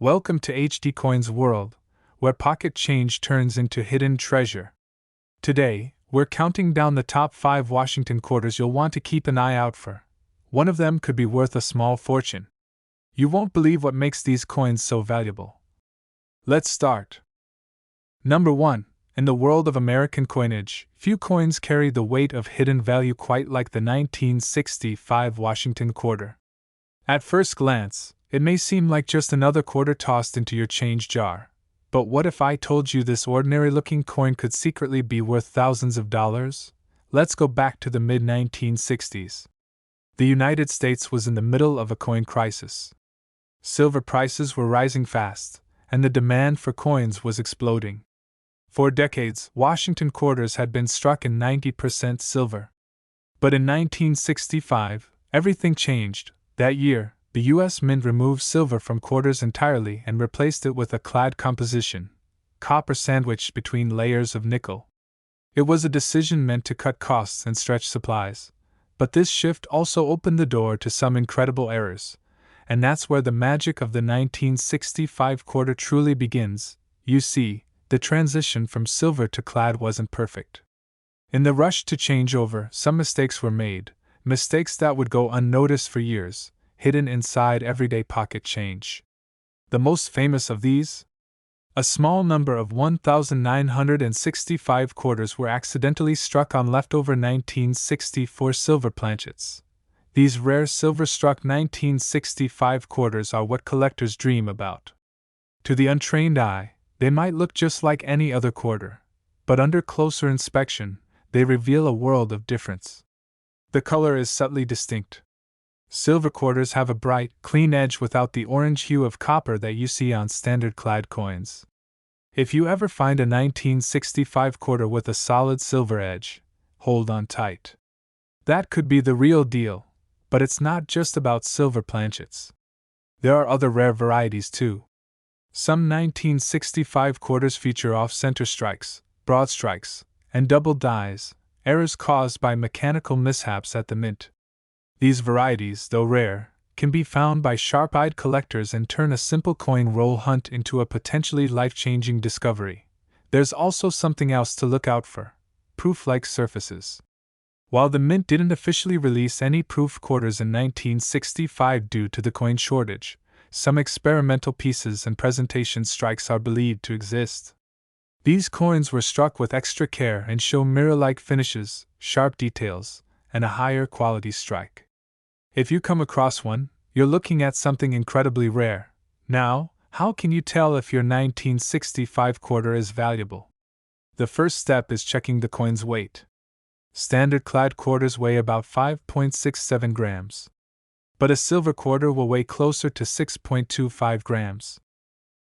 Welcome to HD Coin's world, where pocket change turns into hidden treasure. Today, we're counting down the top 5 Washington quarters you'll want to keep an eye out for. One of them could be worth a small fortune. You won't believe what makes these coins so valuable. Let's start. Number 1. In the world of American coinage, few coins carry the weight of hidden value quite like the 1965 Washington quarter. At first glance, it may seem like just another quarter tossed into your change jar. But what if I told you this ordinary-looking coin could secretly be worth thousands of dollars? Let's go back to the mid-1960s. The United States was in the middle of a coin crisis. Silver prices were rising fast, and the demand for coins was exploding. For decades, Washington quarters had been struck in 90% silver. But in 1965, everything changed. That year, the U.S. Mint removed silver from quarters entirely and replaced it with a clad composition, copper sandwiched between layers of nickel. It was a decision meant to cut costs and stretch supplies. But this shift also opened the door to some incredible errors, and that's where the magic of the 1965 quarter truly begins. You see, the transition from silver to clad wasn't perfect. In the rush to change over, some mistakes were made, mistakes that would go unnoticed for years, hidden inside everyday pocket change. The most famous of these? A small number of 1,965 quarters were accidentally struck on leftover 1964 silver planchets. These rare silver-struck 1965 quarters are what collectors dream about. To the untrained eye, they might look just like any other quarter, but under closer inspection, they reveal a world of difference. The color is subtly distinct. Silver quarters have a bright, clean edge without the orange hue of copper that you see on standard clad coins. If you ever find a 1965 quarter with a solid silver edge, hold on tight. That could be the real deal, but it's not just about silver planchets. There are other rare varieties too. Some 1965 quarters feature off-center strikes, broad strikes, and double dies, errors caused by mechanical mishaps at the mint. These varieties, though rare, can be found by sharp-eyed collectors and turn a simple coin roll hunt into a potentially life-changing discovery. There's also something else to look out for: proof-like surfaces. While the mint didn't officially release any proof quarters in 1965 due to the coin shortage, some experimental pieces and presentation strikes are believed to exist. These coins were struck with extra care and show mirror-like finishes, sharp details, and a higher quality strike. If you come across one, you're looking at something incredibly rare. Now, how can you tell if your 1965 quarter is valuable? The first step is checking the coin's weight. Standard clad quarters weigh about 5.67 grams. But a silver quarter will weigh closer to 6.25 grams.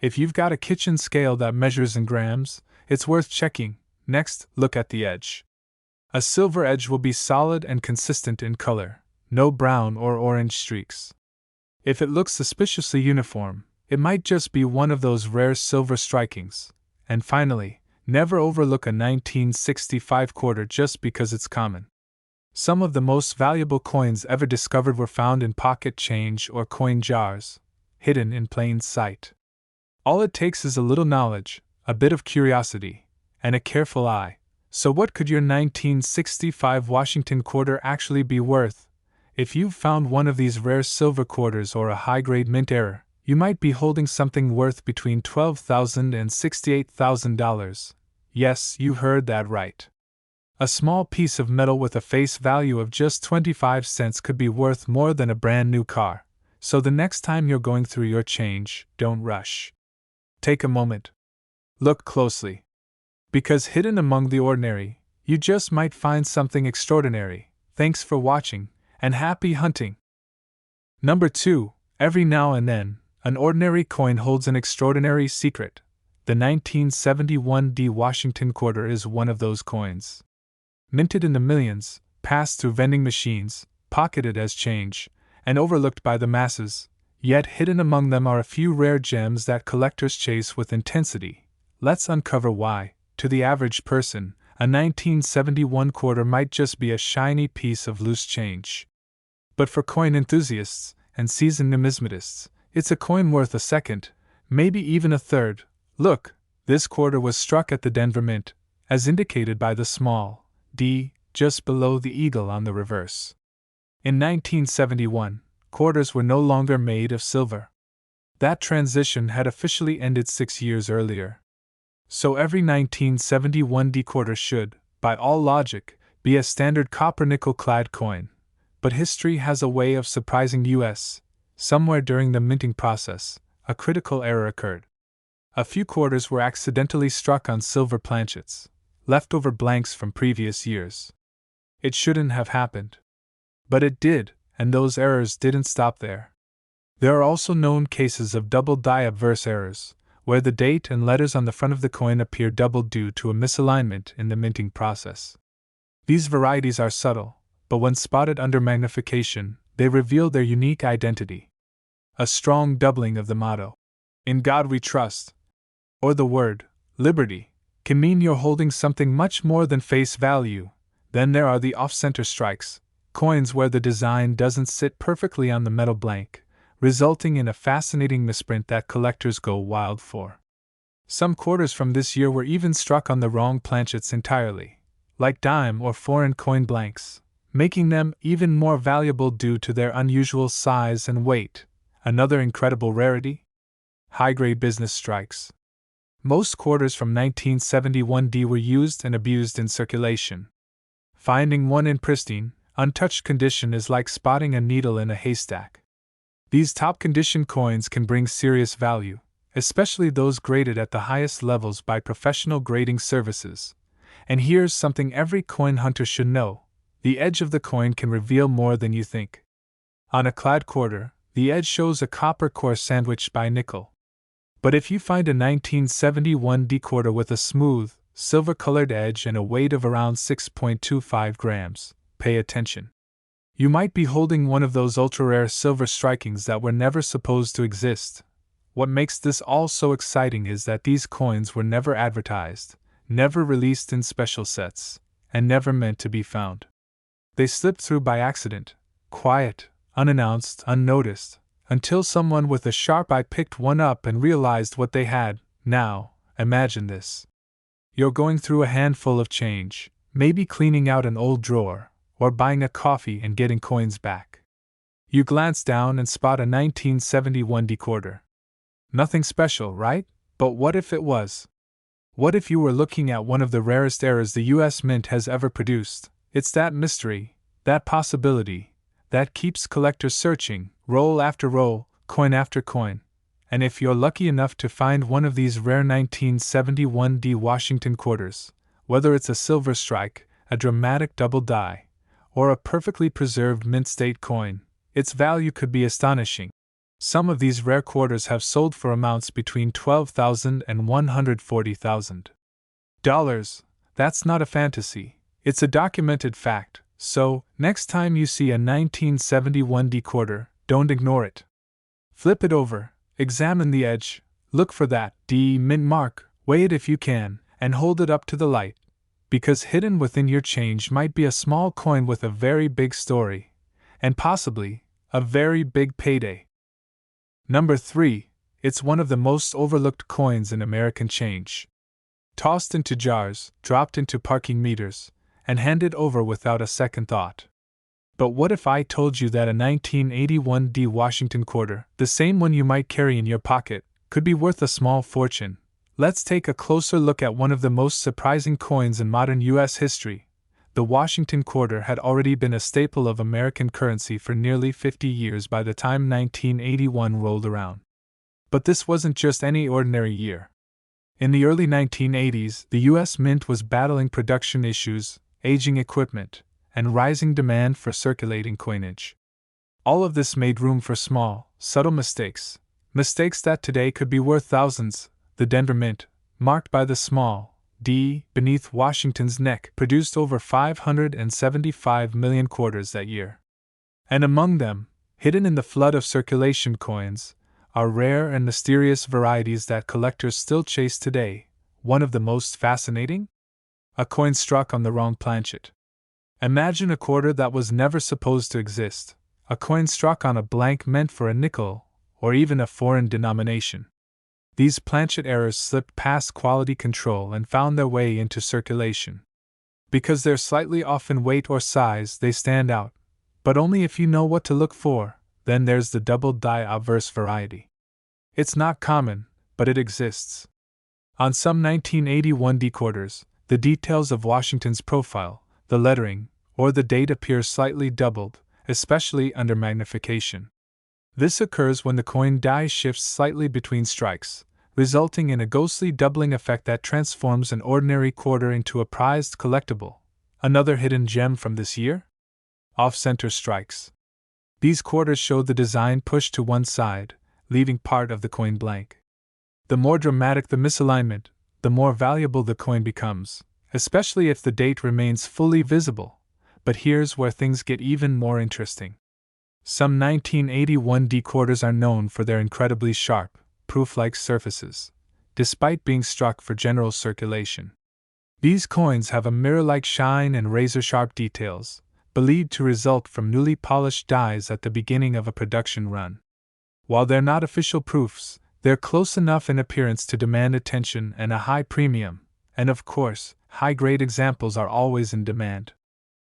If you've got a kitchen scale that measures in grams, it's worth checking. Next, look at the edge. A silver edge will be solid and consistent in color, no brown or orange streaks. If it looks suspiciously uniform, it might just be one of those rare silver strikings. And finally, never overlook a 1965 quarter just because it's common. Some of the most valuable coins ever discovered were found in pocket change or coin jars, hidden in plain sight. All it takes is a little knowledge, a bit of curiosity, and a careful eye. So what could your 1965 Washington quarter actually be worth? If you've found one of these rare silver quarters or a high-grade mint error, you might be holding something worth between $12,000 and $68,000. Yes, you heard that right. A small piece of metal with a face value of just 25 cents could be worth more than a brand new car. So the next time you're going through your change, don't rush. Take a moment. Look closely. Because hidden among the ordinary, you just might find something extraordinary. Thanks for watching, and happy hunting! Number 2. Every now and then, an ordinary coin holds an extraordinary secret. The 1971 D Washington quarter is one of those coins. Minted in the millions, passed through vending machines, pocketed as change, and overlooked by the masses, yet hidden among them are a few rare gems that collectors chase with intensity. Let's uncover why. To the average person, a 1971 quarter might just be a shiny piece of loose change. But for coin enthusiasts and seasoned numismatists, it's a coin worth a second, maybe even a third. Look, this quarter was struck at the Denver Mint, as indicated by the small d just below the eagle on the reverse. In 1971, quarters were no longer made of silver. That transition had officially ended 6 years earlier. So every 1971 D quarter should, by all logic, be a standard copper-nickel-clad coin. But history has a way of surprising us. Somewhere during the minting process, a critical error occurred. A few quarters were accidentally struck on silver planchets, leftover blanks from previous years. It shouldn't have happened. But it did, and those errors didn't stop there. There are also known cases of double die obverse errors, where the date and letters on the front of the coin appear doubled due to a misalignment in the minting process. These varieties are subtle, but when spotted under magnification, they reveal their unique identity. A strong doubling of the motto, "In God We Trust," or the word, "liberty," can mean you're holding something much more than face value. Then there are the off-center strikes, coins where the design doesn't sit perfectly on the metal blank, resulting in a fascinating misprint that collectors go wild for. Some quarters from this year were even struck on the wrong planchets entirely, like dime or foreign coin blanks, making them even more valuable due to their unusual size and weight. Another incredible rarity? High-grade business strikes. Most quarters from 1971D were used and abused in circulation. Finding one in pristine, untouched condition is like spotting a needle in a haystack. These top-condition coins can bring serious value, especially those graded at the highest levels by professional grading services. And here's something every coin hunter should know: the edge of the coin can reveal more than you think. On a clad quarter, the edge shows a copper core sandwiched by nickel. But if you find a 1971 D quarter with a smooth, silver-colored edge and a weight of around 6.25 grams, pay attention. You might be holding one of those ultra-rare silver strikings that were never supposed to exist. What makes this all so exciting is that these coins were never advertised, never released in special sets, and never meant to be found. They slipped through by accident, quiet, unannounced, unnoticed, until someone with a sharp eye picked one up and realized what they had. Now, imagine this. You're going through a handful of change, maybe cleaning out an old drawer, or buying a coffee and getting coins back. You glance down and spot a 1971 D quarter. Nothing special, right? But what if it was? What if you were looking at one of the rarest errors the US Mint has ever produced? It's that mystery, that possibility, that keeps collectors searching, roll after roll, coin after coin. And if you're lucky enough to find one of these rare 1971 D Washington quarters, whether it's a silver strike, a dramatic double die, or a perfectly preserved mint-state coin, its value could be astonishing. Some of these rare quarters have sold for amounts between $12,000 and $140,000. That's not a fantasy, it's a documented fact. So, next time you see a 1971 D quarter, don't ignore it. Flip it over, examine the edge, look for that D mint mark, weigh it if you can, and hold it up to the light. Because hidden within your change might be a small coin with a very big story, and possibly a very big payday. Number 3, it's one of the most overlooked coins in American change. Tossed into jars, dropped into parking meters, and handed over without a second thought. But what if I told you that a 1981 D Washington quarter, the same one you might carry in your pocket, could be worth a small fortune? Let's take a closer look at one of the most surprising coins in modern U.S. history. The Washington quarter had already been a staple of American currency for nearly 50 years by the time 1981 rolled around. But this wasn't just any ordinary year. In the early 1980s, the U.S. Mint was battling production issues, aging equipment, and rising demand for circulating coinage. All of this made room for small, subtle mistakes that today could be worth thousands. The Denver Mint, marked by the small D beneath Washington's neck, produced over 575 million quarters that year. And among them, hidden in the flood of circulation coins, are rare and mysterious varieties that collectors still chase today. One of the most fascinating? A coin struck on the wrong planchet. Imagine a quarter that was never supposed to exist, a coin struck on a blank meant for a nickel, or even a foreign denomination. These planchet errors slipped past quality control and found their way into circulation. Because they're slightly off in weight or size, they stand out, but only if you know what to look for. Then there's the double die obverse variety. It's not common, but it exists. On some 1981 decorders, the details of Washington's profile, the lettering, or the date appear slightly doubled, especially under magnification. This occurs when the coin die shifts slightly between strikes, resulting in a ghostly doubling effect that transforms an ordinary quarter into a prized collectible. Another hidden gem from this year? Off-center strikes. These quarters show the design pushed to one side, leaving part of the coin blank. The more dramatic the misalignment, the more valuable the coin becomes, especially if the date remains fully visible. But here's where things get even more interesting. Some 1981 decorders are known for their incredibly sharp, proof-like surfaces, despite being struck for general circulation. These coins have a mirror-like shine and razor-sharp details, believed to result from newly polished dies at the beginning of a production run. While they're not official proofs, they're close enough in appearance to demand attention and a high premium, and of course, high-grade examples are always in demand.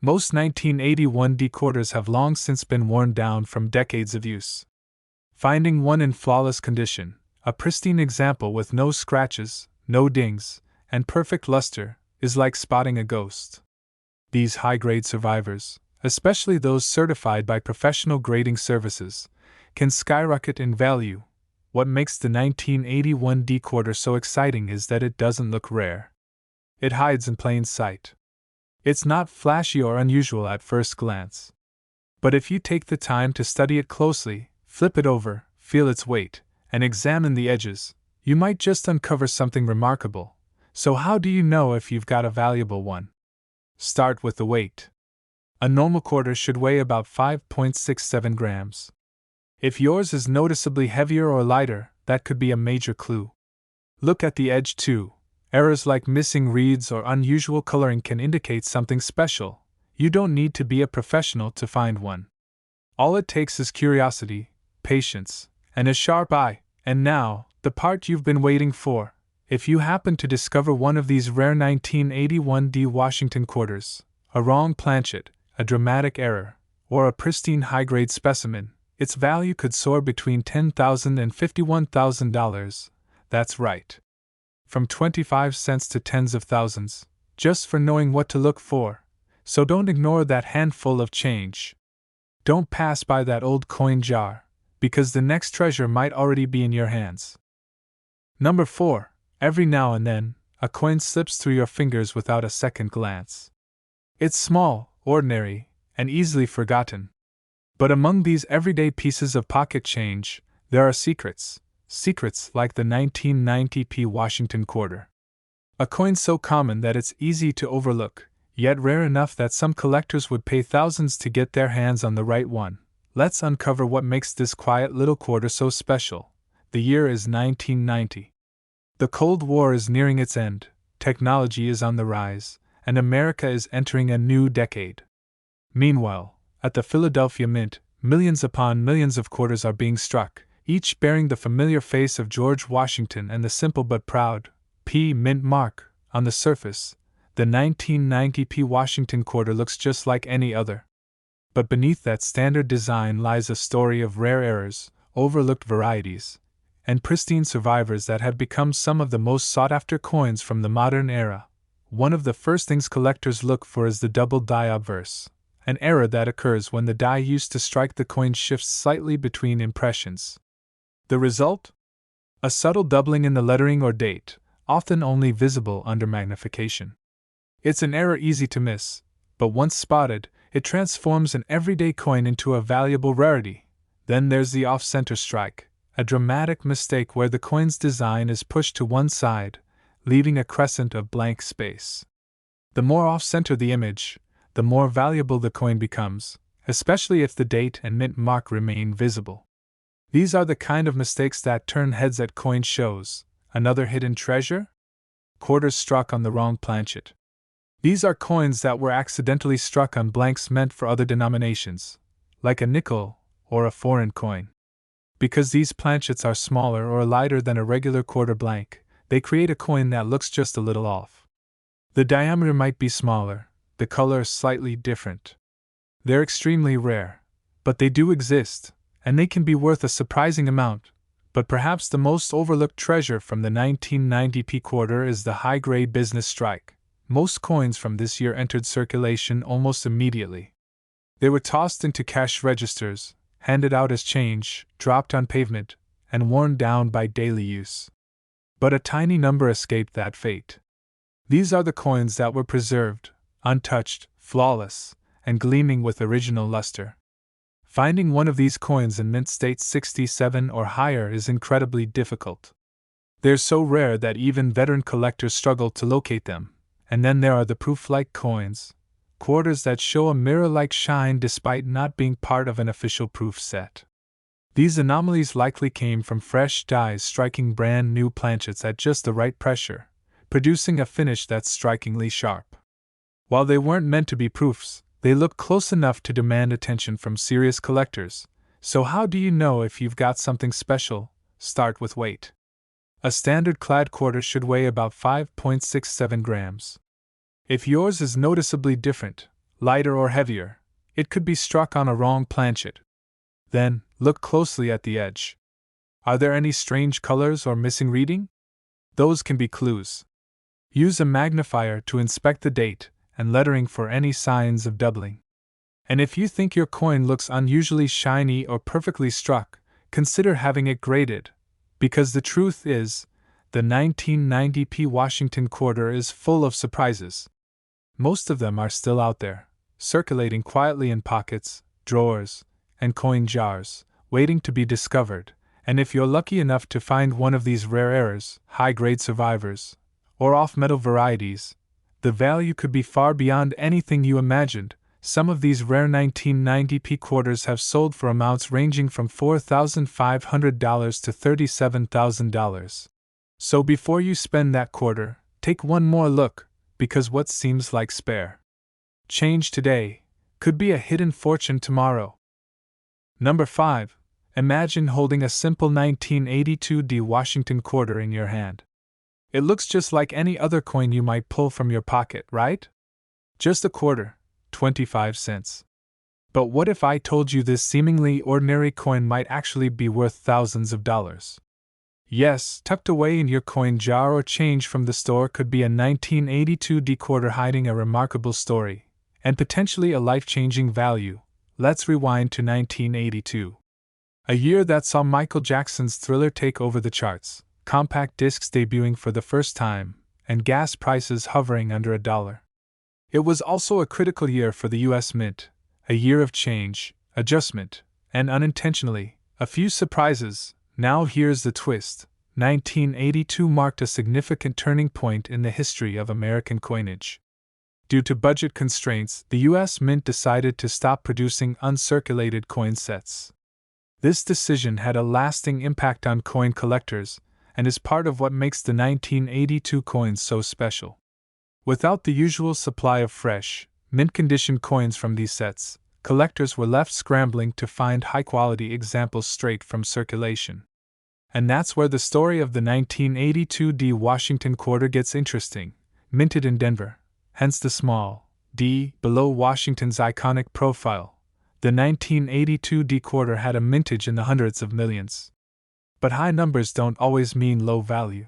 Most 1981 decorders have long since been worn down from decades of use. Finding one in flawless condition, a pristine example with no scratches, no dings, and perfect luster, is like spotting a ghost. These high-grade survivors, especially those certified by professional grading services, can skyrocket in value. What makes the 1981 decorder so exciting is that it doesn't look rare. It hides in plain sight. It's not flashy or unusual at first glance. But if you take the time to study it closely, flip it over, feel its weight, and examine the edges, you might just uncover something remarkable. So how do you know if you've got a valuable one? Start with the weight. A normal quarter should weigh about 5.67 grams. If yours is noticeably heavier or lighter, that could be a major clue. Look at the edge too. Errors like missing reeds or unusual coloring can indicate something special. You don't need to be a professional to find one. All it takes is curiosity, patience, and a sharp eye. And now, the part you've been waiting for. If you happen to discover one of these rare 1981 Washington quarters, a wrong planchet, a dramatic error, or a pristine high-grade specimen, its value could soar between $10,000 and $51,000. That's right. From 25 cents to tens of thousands, just for knowing what to look for. So don't ignore that handful of change. Don't pass by that old coin jar, because the next treasure might already be in your hands. Number 4. Every now and then, a coin slips through your fingers without a second glance. It's small, ordinary, and easily forgotten. But among these everyday pieces of pocket change, there are secrets. Secrets like the 1990 Washington quarter. A coin so common that it's easy to overlook, yet rare enough that some collectors would pay thousands to get their hands on the right one. Let's uncover what makes this quiet little quarter so special. The year is 1990. The Cold War is nearing its end, technology is on the rise, and America is entering a new decade. Meanwhile, at the Philadelphia Mint, millions upon millions of quarters are being struck, each bearing the familiar face of George Washington and the simple but proud P Mint mark. On the surface, the 1990 Washington quarter looks just like any other. But beneath that standard design lies a story of rare errors, overlooked varieties, and pristine survivors that have become some of the most sought-after coins from the modern era. One of the first things collectors look for is the double die obverse, an error that occurs when the die used to strike the coin shifts slightly between impressions. The result? A subtle doubling in the lettering or date, often only visible under magnification. It's an error easy to miss, but once spotted, it transforms an everyday coin into a valuable rarity. Then there's the off-center strike, a dramatic mistake where the coin's design is pushed to one side, leaving a crescent of blank space. The more off-center the image, the more valuable the coin becomes, especially if the date and mint mark remain visible. These are the kind of mistakes that turn heads at coin shows. Another hidden treasure? Quarters struck on the wrong planchet. These are coins that were accidentally struck on blanks meant for other denominations, like a nickel or a foreign coin. Because these planchets are smaller or lighter than a regular quarter blank, they create a coin that looks just a little off. The diameter might be smaller, the color slightly different. They're extremely rare, but they do exist, and they can be worth a surprising amount. But perhaps the most overlooked treasure from the 1990p quarter is the high-grade business strike. Most coins from this year entered circulation almost immediately. They were tossed into cash registers, handed out as change, dropped on pavement, and worn down by daily use. But a tiny number escaped that fate. These are the coins that were preserved, untouched, flawless, and gleaming with original luster. Finding one of these coins in mint state 67 or higher is incredibly difficult. They're so rare that even veteran collectors struggle to locate them. And then there are the proof-like coins, quarters that show a mirror-like shine despite not being part of an official proof set. These anomalies likely came from fresh dies striking brand new planchets at just the right pressure, producing a finish that's strikingly sharp. While they weren't meant to be proofs, they look close enough to demand attention from serious collectors. So how do you know if you've got something special? Start with weight. A standard clad quarter should weigh about 5.67 grams. If yours is noticeably different, lighter or heavier, it could be struck on a wrong planchet. Then, look closely at the edge. Are there any strange colors or missing reading? Those can be clues. Use a magnifier to inspect the date and lettering for any signs of doubling. And if you think your coin looks unusually shiny or perfectly struck, consider having it graded, because the truth is, the 1990p Washington quarter is full of surprises. Most of them are still out there, circulating quietly in pockets, drawers, and coin jars, waiting to be discovered, and if you're lucky enough to find one of these rare errors, high-grade survivors, or off-metal varieties, the value could be far beyond anything you imagined. Some of these rare 1990p quarters have sold for amounts ranging from $4,500 to $37,000. So before you spend that quarter, take one more look, because what seems like spare change today could be a hidden fortune tomorrow. Number 5. Imagine holding a simple 1982 Washington quarter in your hand. It looks just like any other coin you might pull from your pocket, right? Just a quarter, 25 cents. But what if I told you this seemingly ordinary coin might actually be worth thousands of dollars? Yes, tucked away in your coin jar or change from the store could be a 1982 quarter hiding a remarkable story, and potentially a life-changing value. Let's rewind to 1982. A year that saw Michael Jackson's Thriller take over the charts, compact discs debuting for the first time, and gas prices hovering under $1. It was also a critical year for the U.S. Mint, a year of change, adjustment, and unintentionally, a few surprises. Now here's the twist. 1982 marked a significant turning point in the history of American coinage. Due to budget constraints, the U.S. Mint decided to stop producing uncirculated coin sets. This decision had a lasting impact on coin collectors, and is part of what makes the 1982 coins so special. Without the usual supply of fresh, mint-condition coins from these sets, collectors were left scrambling to find high-quality examples straight from circulation. And that's where the story of the 1982 Washington quarter gets interesting. Minted in Denver, hence the small d below Washington's iconic profile, the 1982 quarter had a mintage in the hundreds of millions. But high numbers don't always mean low value.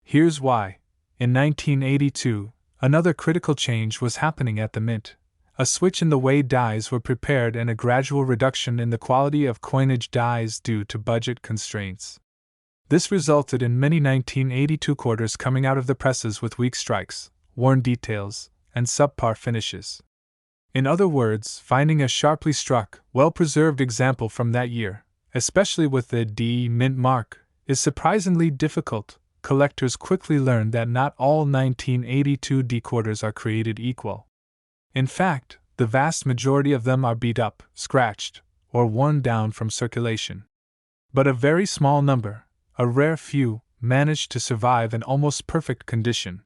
Here's why. In 1982, another critical change was happening at the Mint. A switch in the way dies were prepared and a gradual reduction in the quality of coinage dies due to budget constraints. This resulted in many 1982 quarters coming out of the presses with weak strikes, worn details, and subpar finishes. In other words, finding a sharply struck, well-preserved example from that year, especially with the D mint mark, is surprisingly difficult. Collectors quickly learned that not all 1982 quarters are created equal. In fact, the vast majority of them are beat up, scratched, or worn down from circulation. But a very small number, a rare few, managed to survive in almost perfect condition.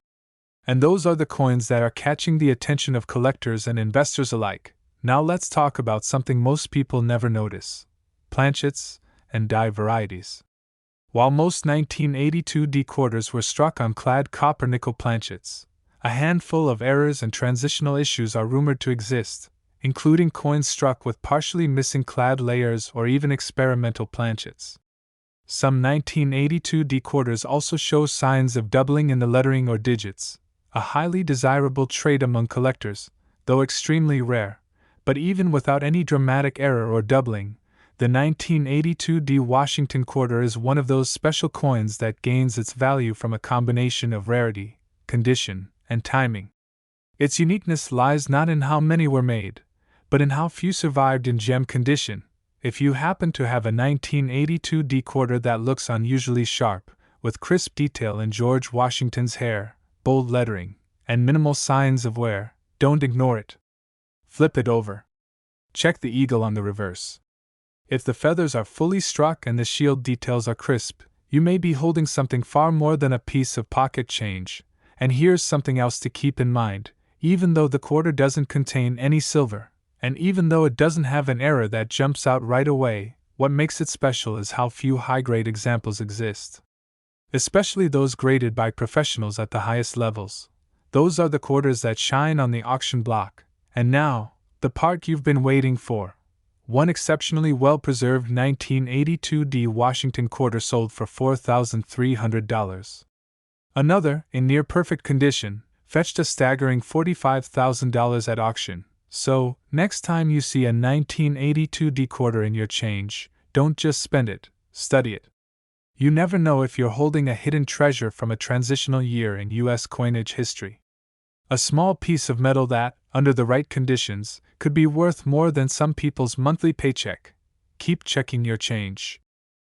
And those are the coins that are catching the attention of collectors and investors alike. Now let's talk about something most people never notice: planchets and die varieties. While most 1982 quarters were struck on clad copper-nickel planchets, a handful of errors and transitional issues are rumored to exist, including coins struck with partially missing clad layers or even experimental planchets. Some 1982 quarters also show signs of doubling in the lettering or digits, a highly desirable trait among collectors, though extremely rare. But even without any dramatic error or doubling, the 1982 Washington quarter is one of those special coins that gains its value from a combination of rarity, condition, and timing. Its uniqueness lies not in how many were made, but in how few survived in gem condition. If you happen to have a 1982 quarter that looks unusually sharp, with crisp detail in George Washington's hair, bold lettering, and minimal signs of wear, don't ignore it. Flip it over. Check the eagle on the reverse. If the feathers are fully struck and the shield details are crisp, you may be holding something far more than a piece of pocket change. And here's something else to keep in mind: even though the quarter doesn't contain any silver, and even though it doesn't have an error that jumps out right away, what makes it special is how few high-grade examples exist. Especially those graded by professionals at the highest levels. Those are the quarters that shine on the auction block. And now, the part you've been waiting for. One exceptionally well-preserved 1982 Washington quarter sold for $4,300. Another, in near-perfect condition, fetched a staggering $45,000 at auction. So, next time you see a 1982 quarter in your change, don't just spend it, study it. You never know if you're holding a hidden treasure from a transitional year in U.S. coinage history. A small piece of metal that, under the right conditions, could be worth more than some people's monthly paycheck. Keep checking your change.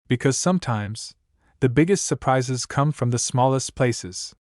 Because sometimes, the biggest surprises come from the smallest places.